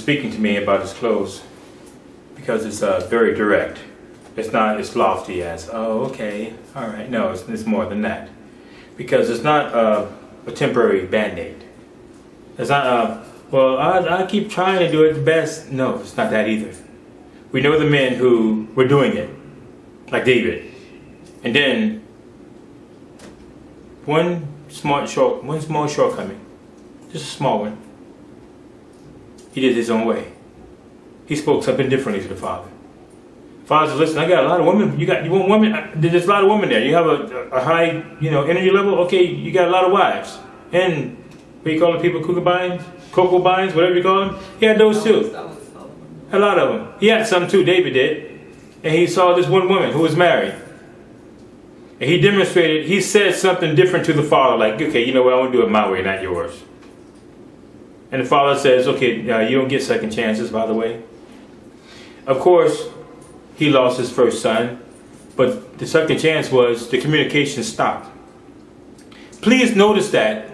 speaking to me about his clothes because it's very direct. It's not as lofty as, oh, okay, all right. No, it's more than that. Because it's not a temporary Band-Aid. It's not, well, I keep trying to do it the best. No, it's not that either. We know the men who were doing it, like David. And then, one small shortcoming, just a small one. He did his own way. He spoke something differently to the Father. Father says, listen, I got a lot of women. You want women? There's a lot of women there. You have a high, energy level. Okay, you got a lot of wives. And what do you call the people? Concubines, whatever you call them. He had those too. A lot of them. He had some too. David did. And he saw this one woman who was married. And he demonstrated. He said something different to the Father, like, okay, you know what? I want to do it my way, not yours. And the Father says, okay, you don't get second chances, by the way. Of course, he lost his first son, but the second chance was the communication stopped. Please notice that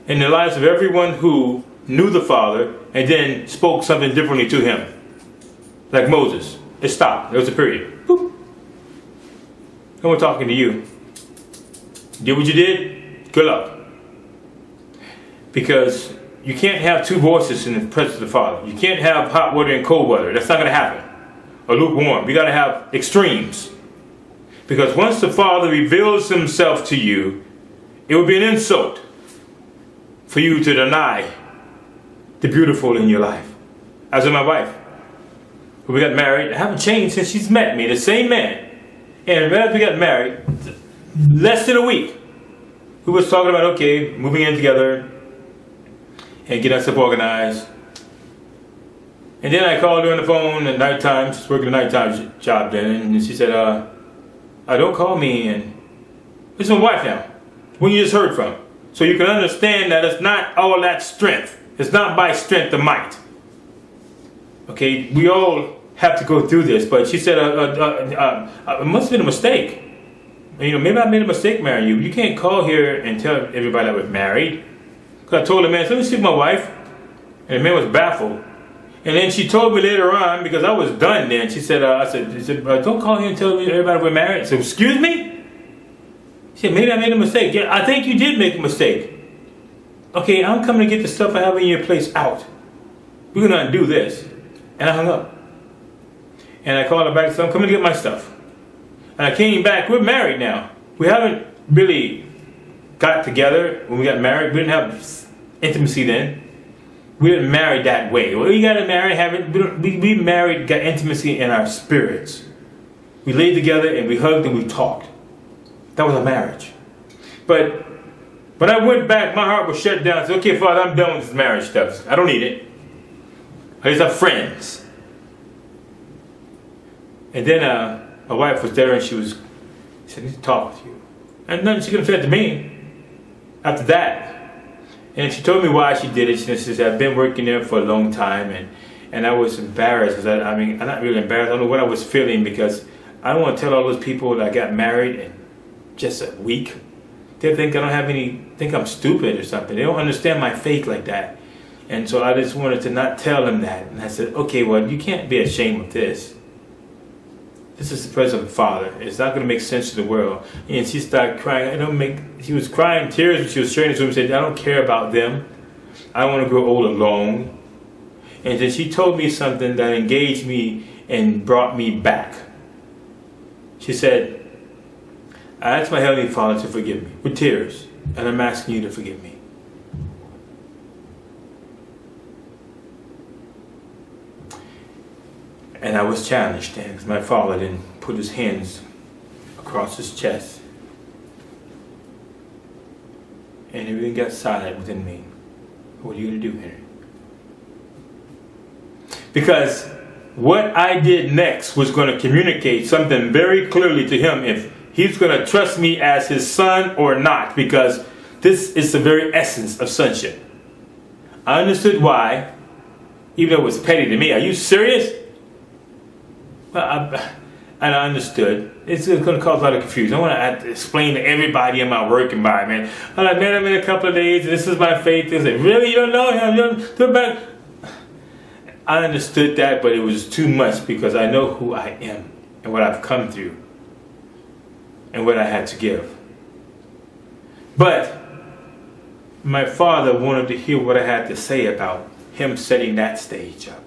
in the lives of everyone who knew the Father and then spoke something differently to him. Like Moses, it stopped. There was a period. Boop. No one talking to you. Did what you did? Good luck. Because you can't have two voices in the presence of the Father. You can't have hot weather and cold weather. That's not going to happen. Or lukewarm. We got to have extremes. Because once the Father reveals himself to you, it would be an insult for you to deny the beautiful in your life. As with my wife. When we got married, I haven't changed since she's met me. The same man. And right after we got married, less than a week, we was talking about, okay, moving in together and getting ourselves organized. And then I called her on the phone at nighttime. She's working a nighttime job then. And she said, don't call me. And this is my wife now. When you just heard from. So you can understand that it's not all that strength. It's not by strength or might. Okay, we all have to go through this. But she said, it must have been a mistake. Maybe I made a mistake marrying you. You can't call here and tell everybody I was married. Because I told the man, let me see my wife. And the man was baffled. And then she told me later on, because I was done then, she said, don't call here and tell everybody we're married. I said, excuse me? She said, maybe I made a mistake. Yeah, I think you did make a mistake. Okay, I'm coming to get the stuff I have in your place out. We're going to undo this. And I hung up. And I called her back and said, I'm coming to get my stuff. And I came back. We're married now. We haven't really got together when we got married. We didn't have intimacy then. We didn't marry that way. Well, you got to marry, we married, got intimacy in our spirits. We laid together and we hugged and we talked. That was a marriage. But when I went back, my heart was shut down. I said, okay, Father, I'm done with this marriage stuff. I don't need it. I just have friends. And then my wife was there and she said, I need to talk with you. And nothing she could have said to me after that. And she told me why she did it. She said, I've been working there for a long time and I was embarrassed. Because I'm not really embarrassed. I don't know what I was feeling because I don't want to tell all those people that I got married in just a week. They think think I'm stupid or something. They don't understand my faith like that. And so I just wanted to not tell them that. And I said, okay, well, you can't be ashamed of this. This is the presence of the Father. It's not going to make sense to the world. And she started crying. She was crying tears when she was sharing this with me. She said, I don't care about them. I want to grow old alone. And then she told me something that engaged me and brought me back. She said, I asked my Heavenly Father to forgive me with tears. And I'm asking you to forgive me. And I was challenged then because my father didn't put his hands across his chest. And everything got silent within me. What are you going to do, Henry? Because what I did next was going to communicate something very clearly to him if he's going to trust me as his son or not. Because this is the very essence of sonship. I understood why, even though it was petty to me. Are you serious? And I understood. It's going to cause a lot of confusion. I want to explain to everybody in my work environment. I met him in a couple of days. This is my faith. They say, really? You don't know him? You don't do it back? I understood that, but it was too much because I know who I am and what I've come through and what I had to give. But my father wanted to hear what I had to say about him setting that stage up.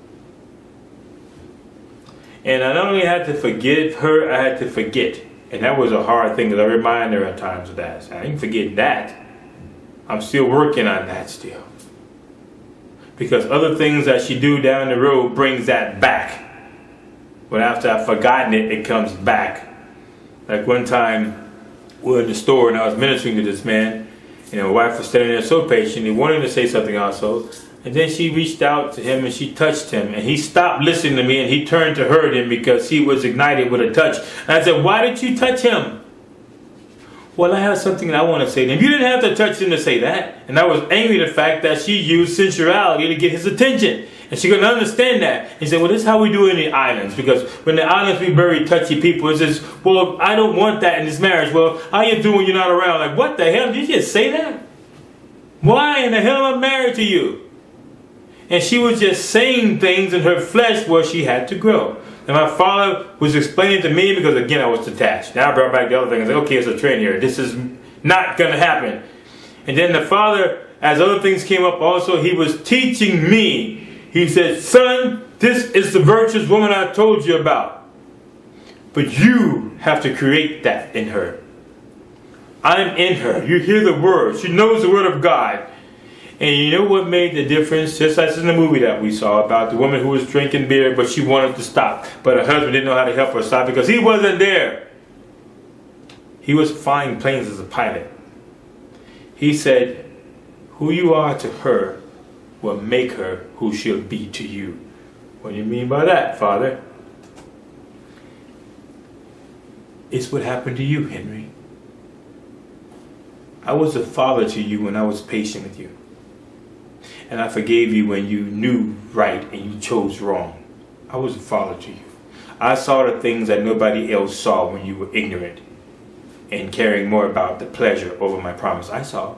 And I not only had to forgive her, I had to forget. And that was a hard thing, because I remind her at times of that. I didn't forget that. I'm still working on that still. Because other things that she do down the road brings that back. But after I've forgotten it, it comes back. Like one time, we were in the store and I was ministering to this man. And my wife was standing there so patiently, wanting to say something also. And then she reached out to him and she touched him. And he stopped listening to me and he turned to her then because he was ignited with a touch. And I said, why did you touch him? Well, I have something that I want to say to him. You didn't have to touch him to say that. And I was angry at the fact that she used sensuality to get his attention. And she couldn't understand that. He said, well, this is how we do it in the islands. Because when the islands we bury touchy people, it says, well, I don't want that in this marriage. Well, how you doing when you're not around? Like, what the hell? Did you just say that? Why in the hell am I married to you? And she was just saying things in her flesh where she had to grow. And my father was explaining to me because, again, I was detached. Now I brought back the other thing and said, okay, it's a trend here. This is not going to happen. And then the father, as other things came up also, he was teaching me. He said, son, this is the virtuous woman I told you about. But you have to create that in her. I'm in her. You hear the word. She knows the word of God. And you know what made the difference? Just as in the movie that we saw about the woman who was drinking beer, but she wanted to stop. But her husband didn't know how to help her stop because he wasn't there. He was flying planes as a pilot. He said, who you are to her will make her who she'll be to you. What do you mean by that, Father? It's what happened to you, Henry. I was a father to you when I was patient with you. And I forgave you when you knew right and you chose wrong. I was a father to you. I saw the things that nobody else saw when you were ignorant and caring more about the pleasure over my promise. I saw.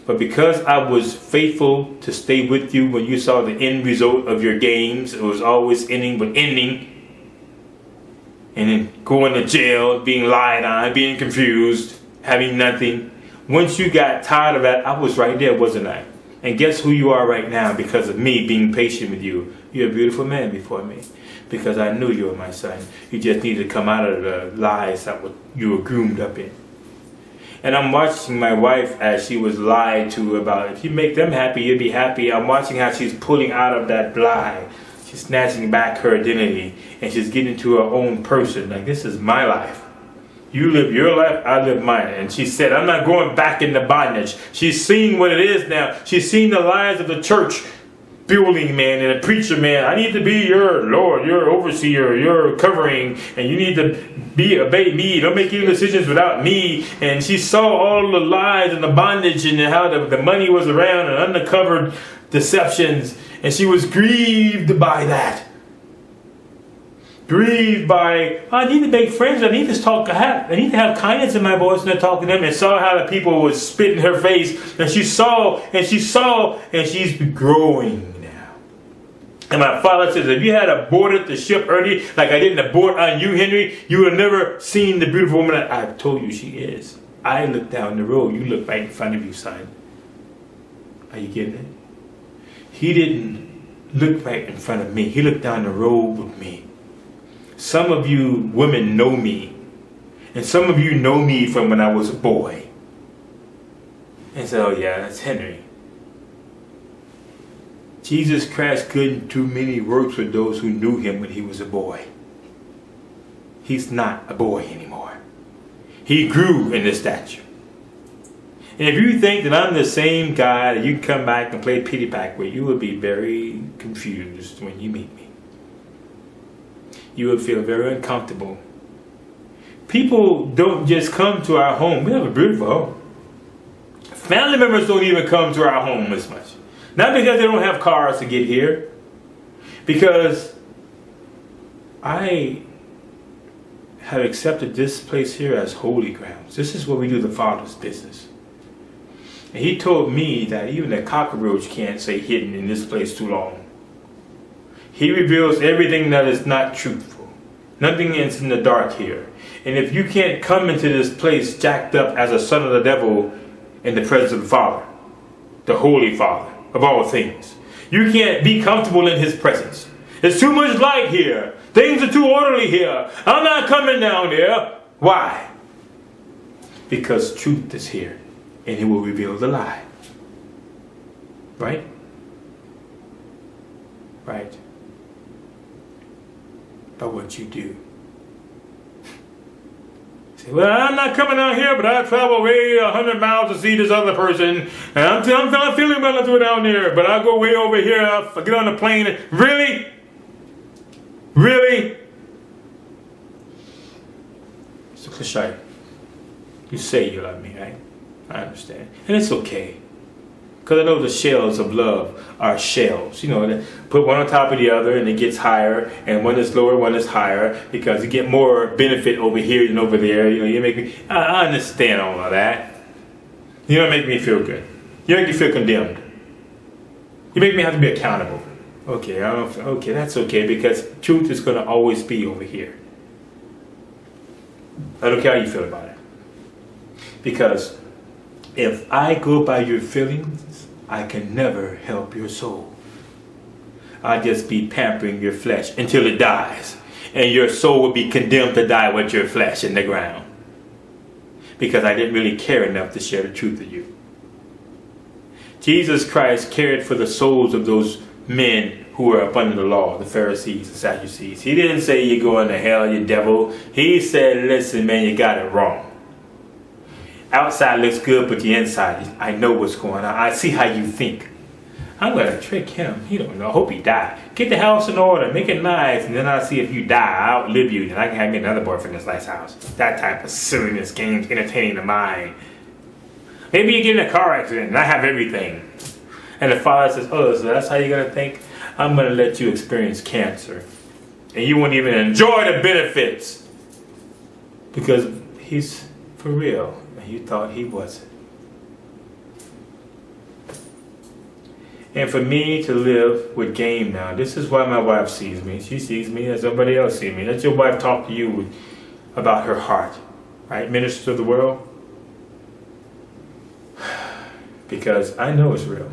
But because I was faithful to stay with you when you saw the end result of your games, it was always ending with ending. And then going to jail, being lied on, being confused, having nothing. Once you got tired of that, I was right there, wasn't I? And guess who you are right now because of me being patient with you. You're a beautiful man before me. Because I knew you were my son. You just needed to come out of the lies that you were groomed up in. And I'm watching my wife as she was lied to about, if you make them happy, you'll be happy. I'm watching how she's pulling out of that lie. She's snatching back her identity. And she's getting to her own person. Like, this is my life. You live your life, I live mine. And she said, I'm not going back into bondage. She's seen what it is now. She's seen the lies of the church building man and a preacher man. I need to be your Lord, your overseer, your covering, and you need to obey me. Don't make any decisions without me. And she saw all the lies and the bondage and how the money was around and undercover deceptions. And she was grieved by that. Grieved by, I need to make friends. I need to talk. I need to have kindness in my voice when I talk to them. And saw how the people would spit in her face. And she saw, and she's growing now. And my father says, if you had aborted the ship early, like I didn't abort on you, Henry, you would have never seen the beautiful woman that I've told you she is. I look down the road. You look right in front of you, son. Are you getting it? He didn't look right in front of me. He looked down the road with me. Some of you women know me. And some of you know me from when I was a boy. And say, oh yeah, that's Henry. Jesus Christ couldn't do many works with those who knew him when he was a boy. He's not a boy anymore. He grew in the stature. And if you think that I'm the same guy that you can come back and play pity pack with, you will be very confused when you meet me. You would feel very uncomfortable. People don't just come to our home. We have a beautiful home. Family members don't even come to our home as much. Not because they don't have cars to get here. Because I have accepted this place here as holy grounds. This is where we do the Father's business. And he told me that even a cockroach can't stay hidden in this place too long. He reveals everything that is not truthful. Nothing is in the dark here. And if you can't come into this place jacked up as a son of the devil in the presence of the Father, the Holy Father of all things, you can't be comfortable in his presence. There's too much light here. Things are too orderly here. I'm not coming down there. Why? Because truth is here, and he will reveal the lie. Right? Right. By what you do. Say, well, I'm not coming down here, but I travel way 100 miles to see this other person, and I'm not feeling well to go down there, but I go way over here, I get on the plane. Really? Really? It's a cliche. You say you love me, right? I understand. And it's okay. Because I know the shells of love are shells. You know, put one on top of the other and it gets higher. And one is lower, one is higher. Because you get more benefit over here than over there. You know, you make me... I understand all of that. You don't make me feel good. You make me feel condemned. You make me have to be accountable. Okay, okay, that's okay. Because truth is going to always be over here. I don't care how you feel about it. Because if I go by your feelings, I can never help your soul. I'll just be pampering your flesh until it dies. And your soul will be condemned to die with your flesh in the ground. Because I didn't really care enough to share the truth with you. Jesus Christ cared for the souls of those men who were up under the law, the Pharisees, the Sadducees. He didn't say you're going to hell, you devil. He said, listen, man, you got it wrong. Outside looks good, but the inside, I know what's going on. I see how you think. I'm going to trick him. He don't know. I hope he die. Get the house in order. Make it nice. And then I'll see if you die. I'll outlive you. Then I can get another boyfriend in this nice house. That type of silliness games entertaining the mind. Maybe you get in a car accident and I have everything. And the father says, oh, so that's how you're going to think? I'm going to let you experience cancer. And you won't even enjoy the benefits. Because he's for real. You thought he wasn't. And for me to live with game now, this is why my wife sees me. She sees me as somebody else sees me. Let your wife talk to you about her heart. Right? Ministers of the world. Because I know it's real.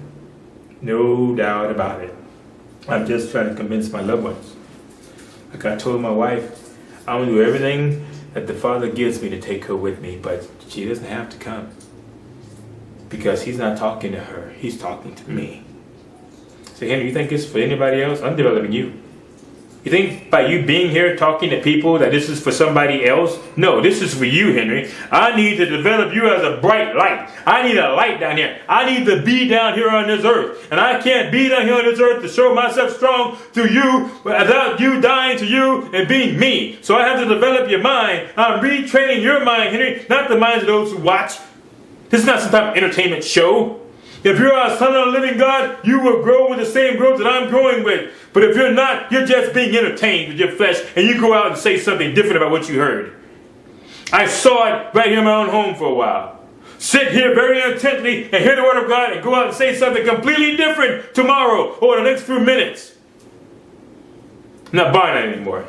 No doubt about it. I'm just trying to convince my loved ones. Like I told my wife, I'm going to do everything that the Father gives me to take her with me, but she doesn't have to come. Because he's not talking to her, he's talking to me. So Henry, you think it's for anybody else? I'm developing you. You think by you being here talking to people that this is for somebody else? No, this is for you, Henry. I need to develop you as a bright light. I need a light down here. I need to be down here on this earth. And I can't be down here on this earth to show myself strong to you without you dying to you and being me. So I have to develop your mind. I'm retraining your mind, Henry, not the minds of those who watch. This is not some type of entertainment show. If you're a son of the living God, you will grow with the same growth that I'm growing with. But if you're not, you're just being entertained with your flesh, and you go out and say something different about what you heard. I saw it right here in my own home for a while. Sit here very intently and hear the word of God and go out and say something completely different tomorrow or the next few minutes. I'm not buying that anymore.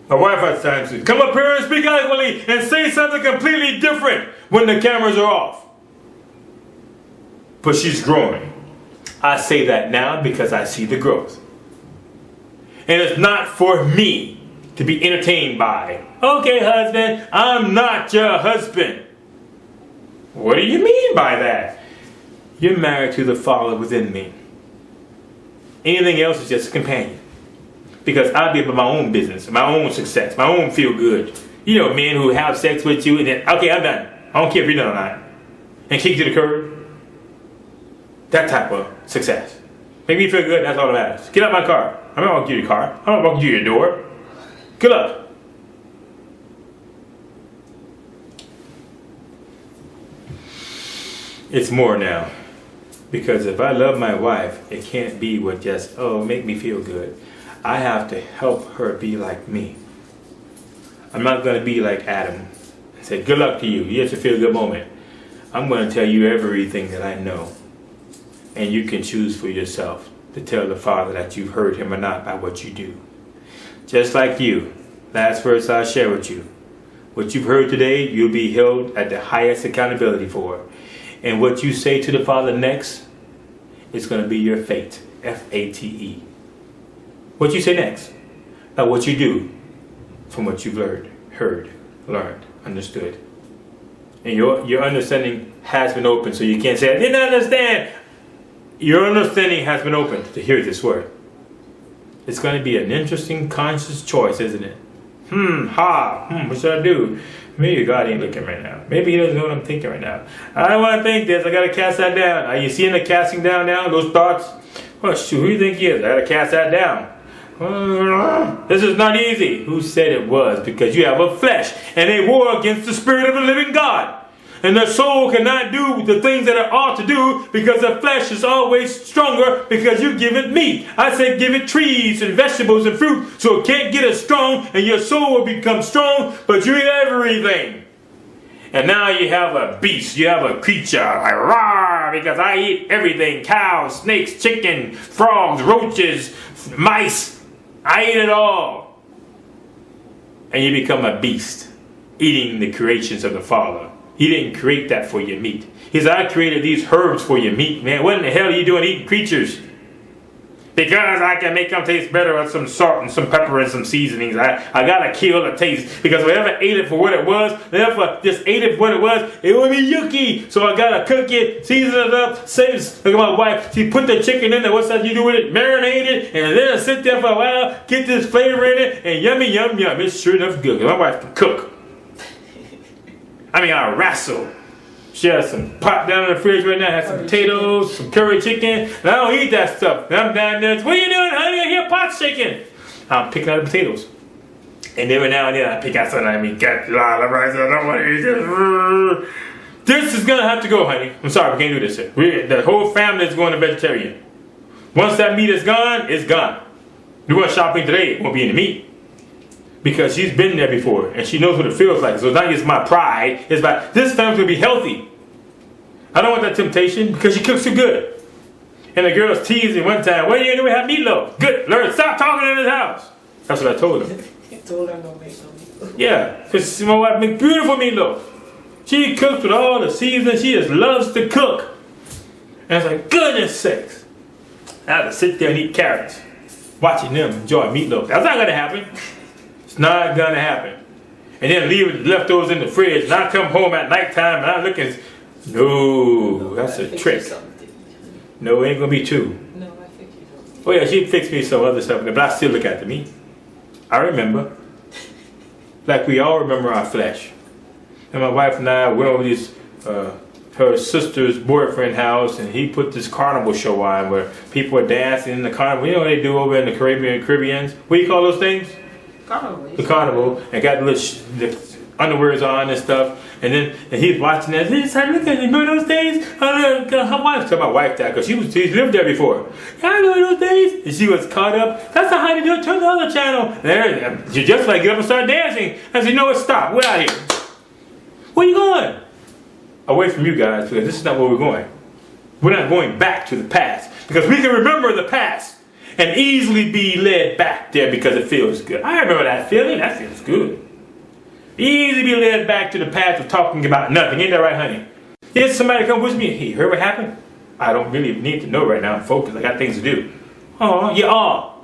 My wife has time to come up here and speak eloquently and say something completely different when the cameras are off. But she's growing. I say that now because I see the growth. And it's not for me to be entertained by. Okay, husband, I'm not your husband. What do you mean by that? You're married to the Father within me. Anything else is just a companion. Because I'll be about my own business, my own success, my own feel good. You know, men who have sex with you and then, okay, I'm done. I don't care if you're done or not. And kick you to the curb. That type of success. Make me feel good, that's all that matters. Get out my car. I'm not walking you your car. I'm not walking you your door. Good luck. It's more now. Because if I love my wife, it can't be with just, oh, make me feel good. I have to help her be like me. I'm not going to be like Adam and say, good luck to you. You have to feel a good moment. I'm going to tell you everything that I know. And you can choose for yourself to tell the Father that you've heard him or not by what you do. Just like you, last verse I'll share with you. What you've heard today, you'll be held at the highest accountability for. And what you say to the Father next is going to be your fate. F-A-T-E. What you say next, not what you do from what you've heard, learned, understood. And your understanding has been open, so you can't say, I didn't understand. Your understanding has been open to hear this word. It's going to be an interesting, conscious choice, isn't it? What should I do? Maybe God ain't looking right now. Maybe he doesn't know what I'm thinking right now. I don't want to think this. I got to cast that down. Are you seeing the casting down now? Those thoughts? Oh, shoot, who do you think he is? I got to cast that down. This is not easy. Who said it was? Because you have a flesh and a war against the Spirit of the living God. And the soul cannot do the things that it ought to do because the flesh is always stronger because you give it meat. I say give it trees and vegetables and fruit so it can't get as strong and your soul will become strong, but you eat everything. And now you have a beast, you have a creature, like rawr, because I eat everything. Cows, snakes, chicken, frogs, roaches, mice. I eat it all. And you become a beast, eating the creations of the Father. He didn't create that for your meat. He said, I created these herbs for your meat, man. What in the hell are you doing eating creatures? Because I can make them taste better with some salt and some pepper and some seasonings. I gotta kill the taste. Because whoever ate it for what it was, whoever just ate it for what it would be yucky. So I gotta cook it, season it up. Look at my wife. She put the chicken in there. What's that you do with it? Marinate it. And then sit there for a while. Get this flavor in it. And yummy, yum, yum. It's sure enough good. My wife can cook. I wrestle. She has some pot down in the fridge right now. Has some potatoes, some curry chicken. And I don't eat that stuff. And I'm down there. What are you doing, honey? I hear pot chicken. I'm picking out the potatoes. And every now and then I pick out something. Get a lot of rice. I don't want to eat this. This is going to have to go, honey. I'm sorry, we can't do this here. The whole family is going to vegetarian. Once that meat is gone, it's gone. We're going shopping today. It won't be any meat. Because she's been there before and she knows what it feels like. So it's not just my pride, it's about this family's gonna be healthy. I don't want that temptation because she cooks too good. And the girls teased me one time, what are you gonna do? We have meatloaf. Good, Lord, stop talking in this house. That's what I told her. You told her no meatloaf. Yeah, because my wife makes beautiful meatloaf. She cooks with all the seasoning. She just loves to cook. And it's like, goodness sakes. I have to sit there and eat carrots, watching them enjoy meatloaf. That's not gonna happen. It's not gonna happen. And then leave leftovers in the fridge and I come home at nighttime and I look and no, that's a trick. No, it ain't gonna be two. No, I think you don't. Oh yeah, she fixed me some other stuff, but I still look at the meat. I remember. Like we all remember our flesh. And my wife and I went over this her sister's boyfriend house and he put this carnival show on where people are dancing in the carnival. You know what they do over in the Caribbeans? What do you call those things? Carnival. The carnival, and got the underwears on and stuff, and he's watching that. He started looking at it. Remember those days? Her wife, tell my wife that because she lived there before. I remember those days, and she was caught up. That's not how they do it. Turn the other channel. There, you just like get up and start dancing. I said, you know what? Stop. We're out here. Where you going? Away from you guys because this is not where we're going. We're not going back to the past because we can remember the past. And easily be led back there because it feels good. I remember that feeling. That feels good. Easily be led back to the path of talking about nothing. Ain't that right, honey? If somebody come with me, hey, heard what happened? I don't really need to know right now. I'm focused. I got things to do. Oh, you are.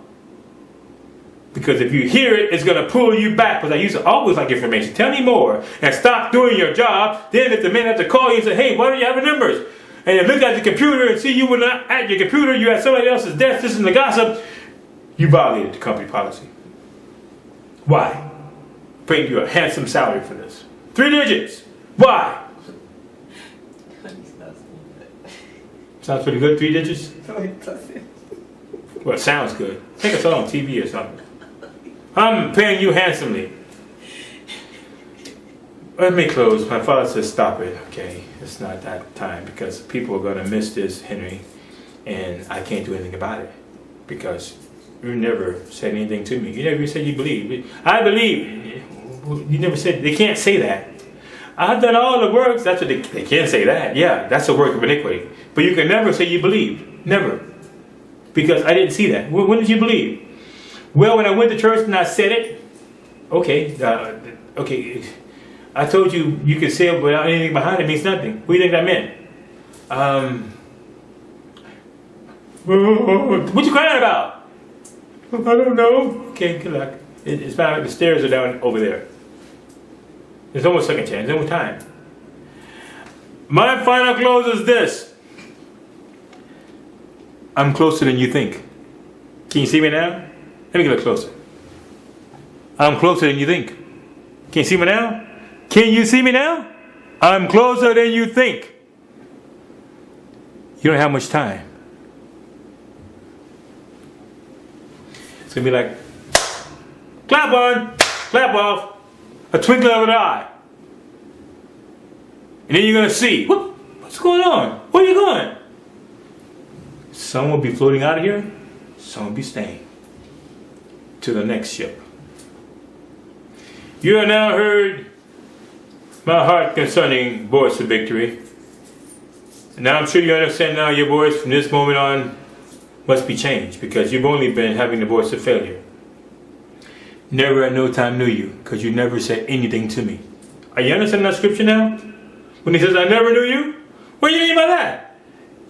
Because if you hear it, it's going to pull you back. Because I used to always like information. Tell me more. And stop doing your job. Then if the man has to call you and say, hey, why don't you have the numbers? And you look at the computer and see you were not at your computer, you had somebody else's desk, this is the gossip, you violated the company policy. Why? Paying you a handsome salary for this. 3 digits. Why? Sounds pretty good, 3 digits? No, it doesn't. Well, it sounds good. I think I saw it on TV or something. I'm paying you handsomely. Let me close. My father says, stop it, okay? It's not that time because people are going to miss this, Henry, and I can't do anything about it because you never said anything to me. You never said you believe. I believe. You never said, they can't say that. I've done all the works. That's what they can't say that. Yeah, that's a work of iniquity. But you can never say you believe. Never. because I didn't see that. When did you believe? Well, when I went to church and I said it. Okay, okay. I told you you could say it without anything behind it means nothing. What do you think that meant? What you crying about? I don't know. Okay, good luck. It's not like the stairs are down over there. There's almost second chance. There's no time. My final close is this. I'm closer than you think. Can you see me now? Let me get a little closer. I'm closer than you think. Can you see me now? Can you see me now? I'm closer than you think. You don't have much time. It's going to be like, clap on, clap off, a twinkle of an eye. And then you're going to see, what's going on? Where are you going? Some will be floating out of here. Some will be staying to the next ship. You have now heard my heart concerning Voice of Victory. And now I'm sure you understand now your voice from this moment on must be changed, because you've only been having the voice of failure. Never at no time knew you, because you never said anything to me. Are you understanding that scripture now? When he says, I never knew you? What do you mean by that?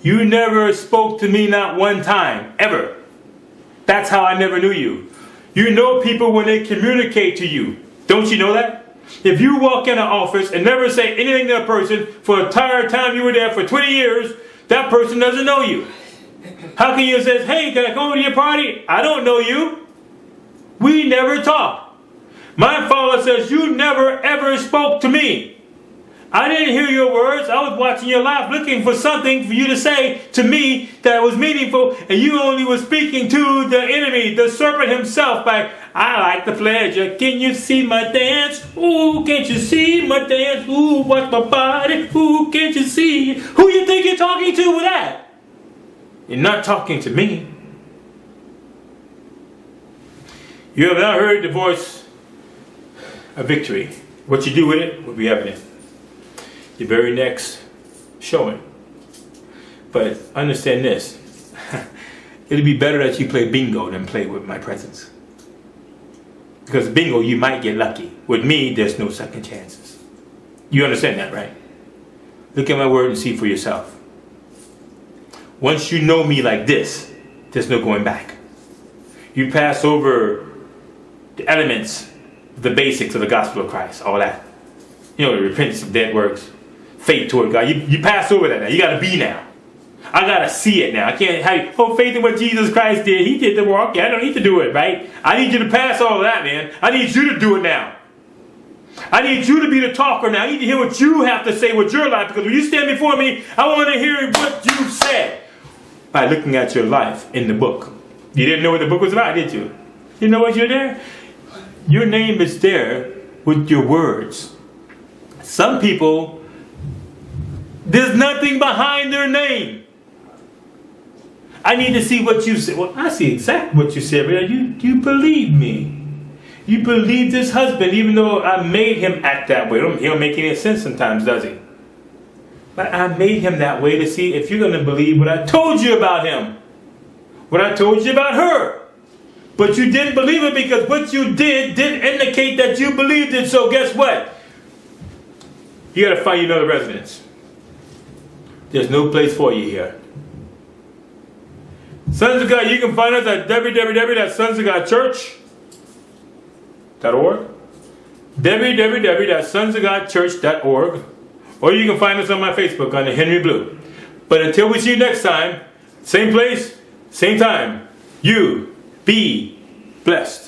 You never spoke to me not one time, ever. That's how I never knew you. You know people when they communicate to you. Don't you know that? If you walk in an office and never say anything to a person for the entire time you were there for 20 years, that person doesn't know you. How can you say, hey, can I come to your party? I don't know you. We never talk. My father says you never ever spoke to me. I didn't hear your words. I was watching your life looking for something for you to say to me that was meaningful, and you only were speaking to the enemy, the serpent himself, by, I like the pleasure. Can you see my dance? Ooh, can't you see my dance? Ooh, watch my body. Ooh, can't you see? Who you think you're talking to with that? You're not talking to me. You have now heard the voice of victory. What you do with it will be evident the very next showing. But understand this. It'll be better that you play bingo than play with my presence. Because bingo, you might get lucky. With me, there's no second chances. You understand that, right? Look at my word and see for yourself. Once you know me like this, there's no going back. You pass over the elements, the basics of the gospel of Christ, all that. You know, the repentance of dead works, faith toward God. You pass over that now. You got to be now. I got to see it now. I can't have faith in what Jesus Christ did. He did the work. Yeah, I don't need to do it, right? I need you to pass all of that, man. I need you to do it now. I need you to be the talker now. I need to hear what you have to say with your life, because when you stand before me, I want to hear what you said by looking at your life in the book. You didn't know what the book was about, did you? You know what you're there? Your name is there with your words. Some people, there's nothing behind their name. I need to see what you said. Well, I see exactly what you said, but you believe me. You believe this husband, even though I made him act that way. He don't make any sense sometimes, does he? But I made him that way to see if you're going to believe what I told you about him. What I told you about her. But you didn't believe it because what you did didn't indicate that you believed it. So guess what? You got to find another residence. There's no place for you here. Sons of God, you can find us at www.sonsofgodchurch.org, www.sonsofgodchurch.org, or you can find us on my Facebook under Henry Blue. But until we see you next time, same place, same time, you be blessed.